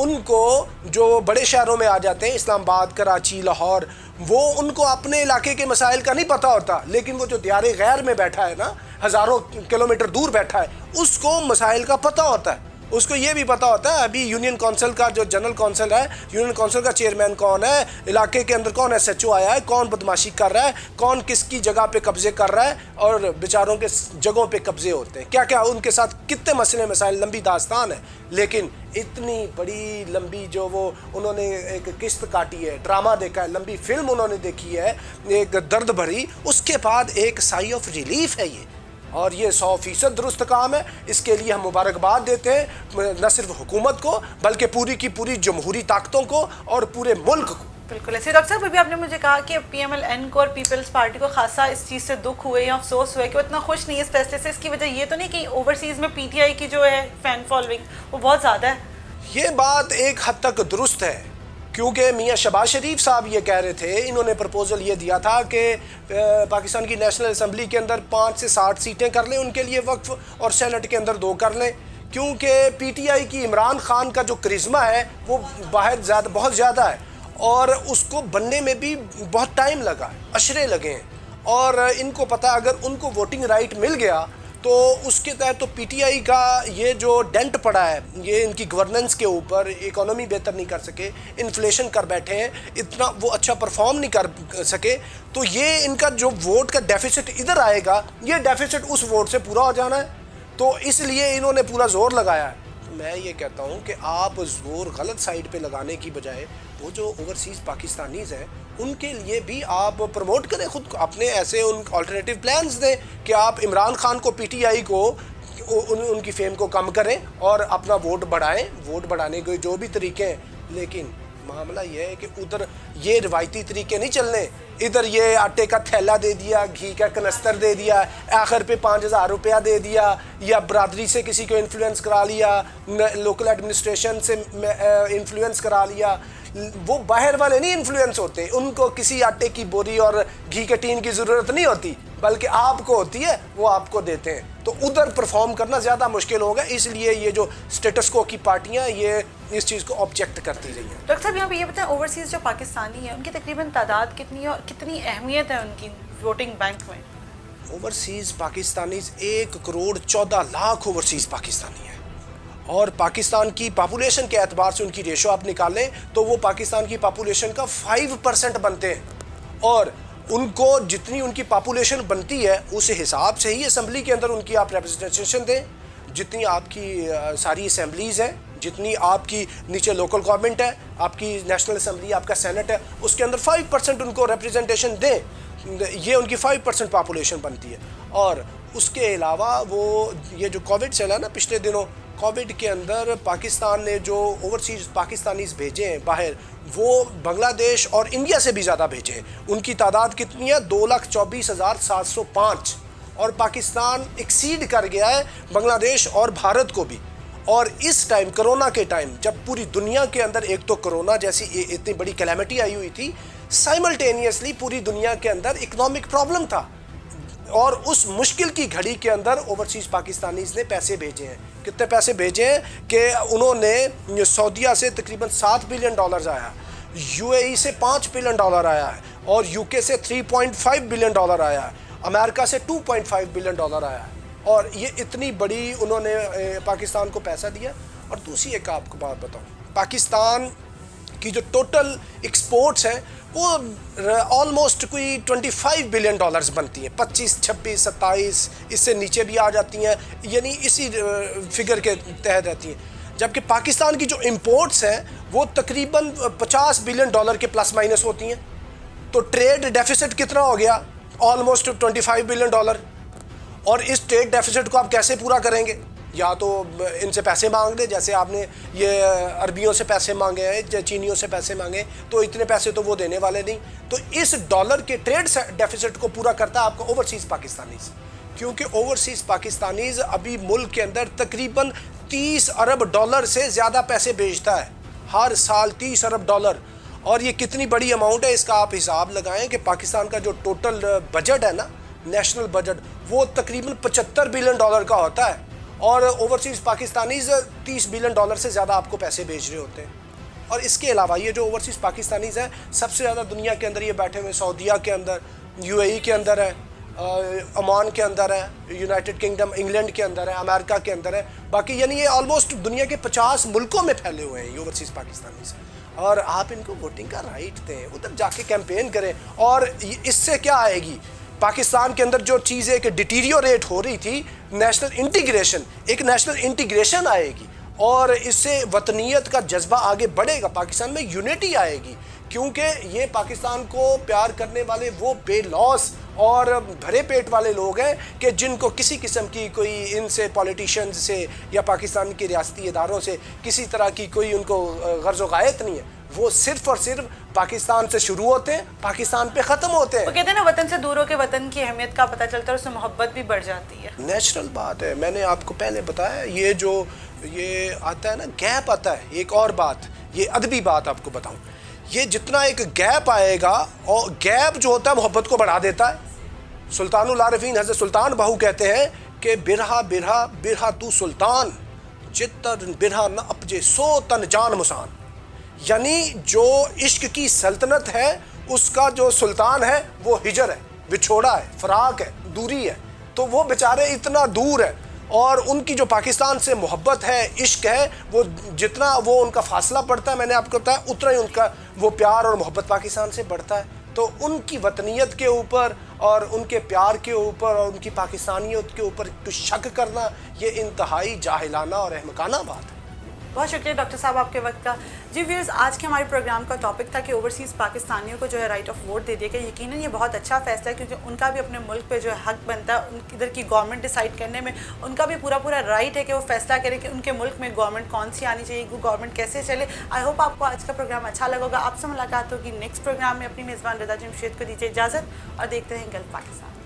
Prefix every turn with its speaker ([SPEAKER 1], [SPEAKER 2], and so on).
[SPEAKER 1] ان کو جو بڑے شہروں میں آ جاتے ہیں اسلام آباد کراچی لاہور وہ ان کو اپنے علاقے کے مسائل کا نہیں پتہ ہوتا لیکن وہ جو دیار غیر میں بیٹھا ہے نا ہزاروں کلومیٹر دور بیٹھا ہے اس کو مسائل کا پتہ ہوتا ہے اس کو یہ بھی پتہ ہوتا ہے ابھی یونین کونسل کا جو جنرل کونسل ہے یونین کونسل کا چیئرمین کون ہے علاقے کے اندر کون ایس ایچ او آیا ہے کون بدماشی کر رہا ہے کون کس کی جگہ پہ قبضے کر رہا ہے اور بیچاروں کے جگہوں پہ قبضے ہوتے ہیں کیا کیا ان کے ساتھ کتنے مسئلے مسائل لمبی داستان ہے لیکن اتنی بڑی لمبی جو وہ انہوں نے ایک قسط کاٹی ہے ڈرامہ دیکھا ہے لمبی فلم انہوں نے دیکھی ہے ایک درد بھری اس کے بعد ایک سائی آف ریلیف ہے یہ اور یہ 100% درست کام ہے اس کے لیے ہم مبارکباد دیتے ہیں نہ صرف حکومت کو بلکہ پوری کی پوری جمہوری طاقتوں کو اور پورے ملک کو
[SPEAKER 2] بالکل ایسے ڈاکٹر صاحب ابھی آپ نے مجھے کہا کہ پی ایم ایل این کو اور پیپلز پارٹی کو خاصا اس چیز سے دکھ ہوئے یا افسوس ہوئے کہ وہ اتنا خوش نہیں ہے اس فیصلے سے اس کی وجہ یہ تو نہیں کہ اوورسیز میں پی ٹی آئی کی جو ہے فین فالوئنگ وہ بہت زیادہ ہے
[SPEAKER 1] یہ بات ایک حد تک درست ہے کیونکہ میاں شہباز شریف صاحب یہ کہہ رہے تھے انہوں نے پرپوزل یہ دیا تھا کہ پاکستان کی نیشنل اسمبلی کے اندر 5 سے 60 سیٹیں کر لیں ان کے لیے وقف اور سینٹ کے اندر 2 کر لیں کیونکہ پی ٹی آئی کی عمران خان کا جو کرزمہ ہے وہ بہت زیادہ ہے اور اس کو بننے میں بھی بہت ٹائم لگا اشرے لگے ہیں اور ان کو پتہ اگر ان کو ووٹنگ رائٹ مل گیا تو اس کے تحت تو پی ٹی آئی کا یہ جو ڈینٹ پڑا ہے یہ ان کی گورننس کے اوپر اکانومی بہتر نہیں کر سکے انفلیشن کر بیٹھے ہیں اتنا وہ اچھا پرفارم نہیں کر سکے تو یہ ان کا جو ووٹ کا ڈیفیسٹ ادھر آئے گا یہ ڈیفیسٹ اس ووٹ سے پورا ہو جانا ہے تو اس لیے انہوں نے پورا زور لگایا ہے میں یہ کہتا ہوں کہ آپ زور غلط سائڈ پہ لگانے کی بجائے وہ جو اوورسیز پاکستانیز ہیں ان کے لیے بھی آپ پروموٹ کریں خود کو اپنے ایسے ان آلٹرنیٹیو پلانز دیں کہ آپ عمران خان کو پی ٹی آئی کو ان کی فیم کو کم کریں اور اپنا ووٹ بڑھائیں ووٹ بڑھانے کے جو بھی طریقے ہیں لیکن معاملہ یہ ہے کہ ادھر یہ روایتی طریقے نہیں چلنے ادھر یہ آٹے کا تھیلا دے دیا گھی کا کنستر دے دیا آخر پہ 5000 روپیہ دے دیا یا برادری سے کسی کو انفلوئنس کرا لیا لوکل ایڈمنسٹریشن سے انفلوئنس کرا لیا وہ باہر والے نہیں انفلوئنس ہوتے ان کو کسی آٹے کی بوری اور گھی کے ٹین کی ضرورت نہیں ہوتی بلکہ آپ کو ہوتی ہے وہ آپ کو دیتے ہیں تو ادھر پرفارم کرنا زیادہ مشکل ہوگا اس لیے یہ جو سٹیٹس کو کی پارٹیاں یہ اس چیز کو آبجیکٹ کرتی رہی ہیں
[SPEAKER 2] ڈاکٹر صاحب یہاں پہ یہ بتائیں اوورسیز جو پاکستانی ہیں ان کی تقریباً تعداد کتنی ہے اور کتنی اہمیت ہے ان کی ووٹنگ بینک میں
[SPEAKER 1] اوورسیز پاکستانیز 1,14,00,000 اوورسیز پاکستانی ہیں اور پاکستان کی پاپولیشن کے اعتبار سے ان کی ریشو آپ نکالیں تو وہ پاکستان کی پاپولیشن کا 5% بنتے ہیں اور ان کو جتنی ان کی پاپولیشن بنتی ہے اس حساب سے ہی اسمبلی کے اندر ان کی آپ ریپرزنٹیشن دیں جتنی آپ کی ساری اسمبلیز ہیں جتنی آپ کی نیچے لوکل گورنمنٹ ہے آپ کی نیشنل اسمبلی آپ کا سینٹ ہے اس کے اندر 5% ان کو ریپرزنٹیشن دیں یہ ان کی 5% پاپولیشن بنتی ہے اور اس کے علاوہ وہ یہ جو کووڈ چلا نا پچھلے دنوں کووڈ کے اندر پاکستان نے جو اوورسیز پاکستانیز بھیجے ہیں باہر وہ بنگلہ دیش اور انڈیا سے بھی زیادہ بھیجے ہیں ان کی تعداد کتنی ہے 2,24,705 اور پاکستان ایکسیڈ کر گیا ہے بنگلہ دیش اور بھارت کو بھی اور اس ٹائم کرونا کے ٹائم جب پوری دنیا کے اندر ایک تو کرونا جیسی اتنی بڑی کلیمٹی آئی ہوئی تھی سائملٹینیسلی پوری دنیا کے اندر اکنامک پرابلم تھا اور اس مشکل کی گھڑی کے اندر اوورسیز پاکستانیز نے پیسے بھیجے ہیں کتنے پیسے بھیجے ہیں کہ انہوں نے سعودیہ سے تقریباً $7 بلین آیا یو اے ای سے $5 بلین آیا ہے اور یو کے سے $3.5 بلین آیا ہے امریکہ سے $2.5 بلین آیا ہے اور یہ اتنی بڑی انہوں نے پاکستان کو پیسہ دیا اور دوسری ایک آپ کو بات بتاؤں پاکستان کی جو ٹوٹل ایکسپورٹس ہیں وہ آلموسٹ کوئی $25 بلین بنتی ہیں 25, 26, 27 اس سے نیچے بھی آ جاتی ہیں یعنی اسی فگر کے تحت رہتی ہیں جبکہ پاکستان کی جو امپورٹس ہیں وہ تقریباً $50 بلین کے پلس مائنس ہوتی ہیں تو ٹریڈ ڈیفیسٹ کتنا ہو گیا آلموسٹ $25 بلین اور اس ٹریڈ ڈیفیسٹ کو آپ کیسے پورا کریں گے یا تو ان سے پیسے مانگ دیں جیسے آپ نے یہ عربیوں سے پیسے مانگے ہیں چینیوں سے پیسے مانگے تو اتنے پیسے تو وہ دینے والے نہیں تو اس ڈالر کے ٹریڈ ڈیفیسٹ کو پورا کرتا ہے آپ کا اوورسیز پاکستانیز کیونکہ اوورسیز پاکستانیز ابھی ملک کے اندر تقریباً $30 ارب سے زیادہ پیسے بھیجتا ہے ہر سال $30 ارب اور یہ کتنی بڑی اماؤنٹ ہے اس کا آپ حساب لگائیں کہ پاکستان کا جو ٹوٹل بجٹ ہے نا نیشنل بجٹ وہ تقریباً $75 بلین کا ہوتا ہے اور اوورسیز پاکستانیز $30 بلین سے زیادہ آپ کو پیسے بھیج رہے ہوتے ہیں. اور اس کے علاوہ یہ جو اوورسیز پاکستانیز ہیں سب سے زیادہ دنیا کے اندر یہ بیٹھے ہوئے سعودیہ کے اندر, UAE کے اندر ہے, عمان کے اندر ہے, یونائٹڈ کنگڈم انگلینڈ کے اندر ہے, امریکہ کے اندر ہے, باقی یعنی یہ آلموسٹ دنیا کے 50 ملکوں میں پھیلے ہوئے ہیں یہ اوورسیز پاکستانیز. اور آپ ان کو ووٹنگ کا رائٹ دیں, ادھر جا کے کیمپین کریں. اور اس سے کیا آئے گی, پاکستان کے اندر جو چیزیں کہ ڈیٹیریوریٹ ہو رہی تھی, ایک نیشنل انٹیگریشن آئے گی, اور اس سے وطنیت کا جذبہ آگے بڑھے گا, پاکستان میں یونٹی آئے گی, کیونکہ یہ پاکستان کو پیار کرنے والے وہ بے لوث اور بھرے پیٹ والے لوگ ہیں کہ جن کو کسی قسم کی کوئی ان سے پولیٹیشنز سے یا پاکستان کے ریاستی اداروں سے کسی طرح کی کوئی ان کو غرض و غایت نہیں ہے. وہ صرف اور صرف پاکستان سے شروع ہوتے ہیں, پاکستان پہ ختم ہوتے ہیں.
[SPEAKER 2] وہ کہتے ہیں نا وطن سے دور ہو کے وطن کی اہمیت کا پتہ چلتا ہے, اس سے محبت بھی بڑھ جاتی ہے.
[SPEAKER 1] نیچرل بات ہے, میں نے آپ کو پہلے بتایا, یہ آتا ہے نا گیپ آتا ہے. ایک اور بات, یہ ادبی بات آپ کو بتاؤں, یہ جتنا ایک گیپ آئے گا, اور گیپ جو ہوتا ہے محبت کو بڑھا دیتا ہے. سلطان العارفین حضرت سلطان بہو کہتے ہیں کہ برہا برہا برہا تو سلطان, جتن برہا نہ اپجے سو تن جان مسان. یعنی جو عشق کی سلطنت ہے اس کا جو سلطان ہے وہ ہجر ہے, بچھوڑا ہے, فراق ہے, دوری ہے. تو وہ بیچارے اتنا دور ہے, اور ان کی جو پاکستان سے محبت ہے, عشق ہے, وہ جتنا وہ ان کا فاصلہ پڑتا ہے, میں نے آپ کو بتایا, اتنا ہی ان کا وہ پیار اور محبت پاکستان سے بڑھتا ہے. تو ان کی وطنیت کے اوپر اور ان کے پیار کے اوپر اور ان کی پاکستانیت کے اوپر کچھ شک کرنا, یہ انتہائی جاہلانہ اور احمقانہ بات ہے.
[SPEAKER 2] بہت شکریہ ڈاکٹر صاحب آپ کے وقت کا. جی ویورز, آج کے ہمارے پروگرام کا ٹاپک تھا کہ اوورسیز پاکستانیوں کو جو ہے رائٹ آف ووٹ دے دیا گیا. یقیناً یہ بہت اچھا فیصلہ ہے, کیونکہ ان کا بھی اپنے ملک پہ جو ہے حق بنتا ہے, ان ادھر کی گورنمنٹ ڈیسائیڈ کرنے میں ان کا بھی پورا رائٹ ہے کہ وہ فیصلہ کریں کہ ان کے ملک میں گورنمنٹ کون سی آنی چاہیے, گورنمنٹ کیسے چلے. آئی ہوپ آپ کو آج کا پروگرام اچھا لگا ہوگا. آپ سے ملاقات ہوگی نیکسٹ پروگرام میں. اپنی میزبان رضا جمشید کو دیجیے اجازت, اور دیکھتے رہیں گلف پاکستان.